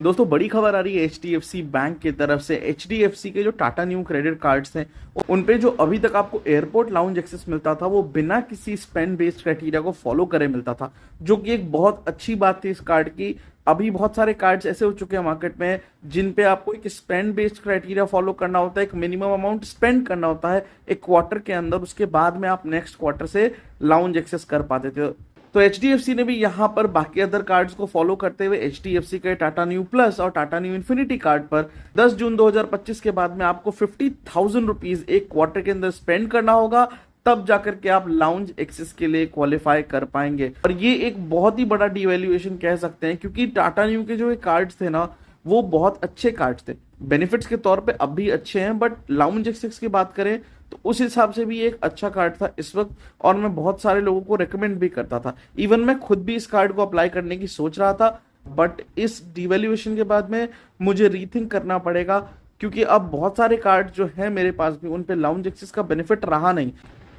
दोस्तों बड़ी खबर आ रही है एचडीएफसी बैंक की तरफ से। एचडीएफसी के जो टाटा न्यू क्रेडिट कार्ड्स हैं उन पे जो अभी तक आपको एयरपोर्ट लाउंज एक्सेस मिलता था वो बिना किसी स्पेंड बेस्ड क्राइटेरिया को फॉलो करे मिलता था, जो कि एक बहुत अच्छी बात थी इस कार्ड की। अभी बहुत सारे कार्ड्स ऐसे हो चुके हैं मार्केट में जिन पे आपको एक स्पेंड बेस्ड क्राइटेरिया फॉलो करना होता है, एक मिनिमम अमाउंट स्पेंड करना होता है एक क्वार्टर के अंदर, उसके बाद में आप नेक्स्ट क्वार्टर से लाउंज एक्सेस कर पाते थे। तो एचडीएफसी ने भी यहाँ पर बाकी अदर कार्ड्स को फॉलो करते हुए एचडीएफसी के टाटा न्यू प्लस और टाटा न्यू इन्फिनिटी कार्ड पर 10 जून 2025 के बाद में आपको 50,000 रुपीज एक क्वार्टर के अंदर स्पेंड करना होगा, तब जाकर के आप लाउंज एक्सेस के लिए क्वालिफाई कर पाएंगे। और ये एक बहुत ही बड़ा डिवैल्यूएशन कह सकते हैं, क्योंकि टाटा न्यू के जो कार्ड्स थे ना वो बहुत अच्छे कार्ड्स थे, बेनिफिट्स के तौर पे अब भी अच्छे हैं, बट लाउंज एक्सेस की बात करें तो उस हिसाब से भी एक अच्छा कार्ड था इस वक्त, और मैं बहुत सारे लोगों को रेकमेंड भी करता था। इवन मैं खुद भी इस कार्ड को अप्लाई करने की सोच रहा था, बट इस डिवैल्यूएशन के बाद में मुझे रीथिंक करना पड़ेगा, क्योंकि अब बहुत सारे कार्ड जो है मेरे पास भी उन पे लाउंज एक्सेस का बेनिफिट रहा नहीं।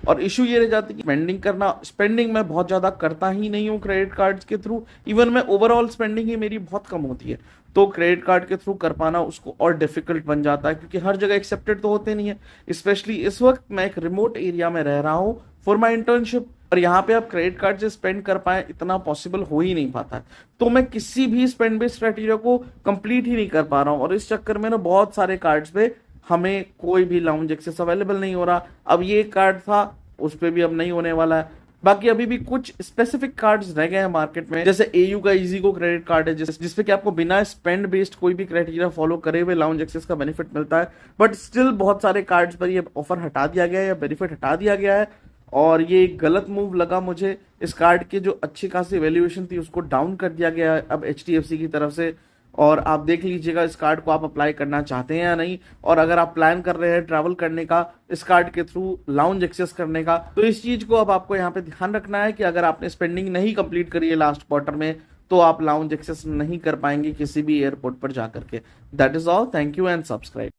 और इशू ये रह जाती है कि स्पेंडिंग मैं बहुत ज्यादा करता ही नहीं हूँ क्रेडिट कार्ड्स के थ्रू। इवन मैं ओवरऑल स्पेंडिंग ही मेरी बहुत कम होती है, तो क्रेडिट कार्ड के थ्रू कर पाना उसको और डिफिकल्ट बन जाता है, क्योंकि हर जगह एक्सेप्टेड तो होते नहीं है। स्पेशली इस वक्त मैं एक रिमोट एरिया में रह रहा हूँ फॉर माई इंटर्नशिप, और यहाँ पे आप क्रेडिट कार्ड से स्पेंड कर पाए इतना पॉसिबल हो ही नहीं पाता है। तो मैं किसी भी स्पेंड बेस्ड क्राइटेरिया को कंप्लीट ही नहीं कर पा रहा हूँ, और इस चक्कर में ना बहुत सारे कार्ड्स पे हमें कोई भी लाउंज एक्सेस अवेलेबल नहीं हो रहा। अब ये कार्ड था उस पे भी अब नहीं होने वाला है। बाकी अभी भी कुछ स्पेसिफिक कार्ड्स रह गए हैं मार्केट में, जैसे एयू का इजीगो क्रेडिट कार्ड है जिसपे कि आपको बिना स्पेंड बेस्ड कोई भी क्राइटेरिया फॉलो करे हुए लाउंज एक्सेस का बेनिफिट मिलता है। बट स्टिल बहुत सारे कार्ड्स पर ये ऑफर हटा दिया गया है या बेनिफिट हटा दिया गया है, और ये एक गलत मूव लगा मुझे। इस कार्ड की जो अच्छी खासी वैल्यूएशन थी उसको डाउन कर दिया गया है अब एचडीएफसी की तरफ से। और आप देख लीजिएगा इस कार्ड को आप अप्लाई करना चाहते हैं या नहीं, और अगर आप प्लान कर रहे हैं ट्रैवल करने का इस कार्ड के थ्रू लाउंज एक्सेस करने का, तो इस चीज को अब आपको यहाँ पे ध्यान रखना है कि अगर आपने स्पेंडिंग नहीं कंप्लीट करी है लास्ट क्वार्टर में तो आप लाउंज एक्सेस नहीं कर पाएंगे किसी भी एयरपोर्ट पर जाकर के। That is all, thank you and subscribe.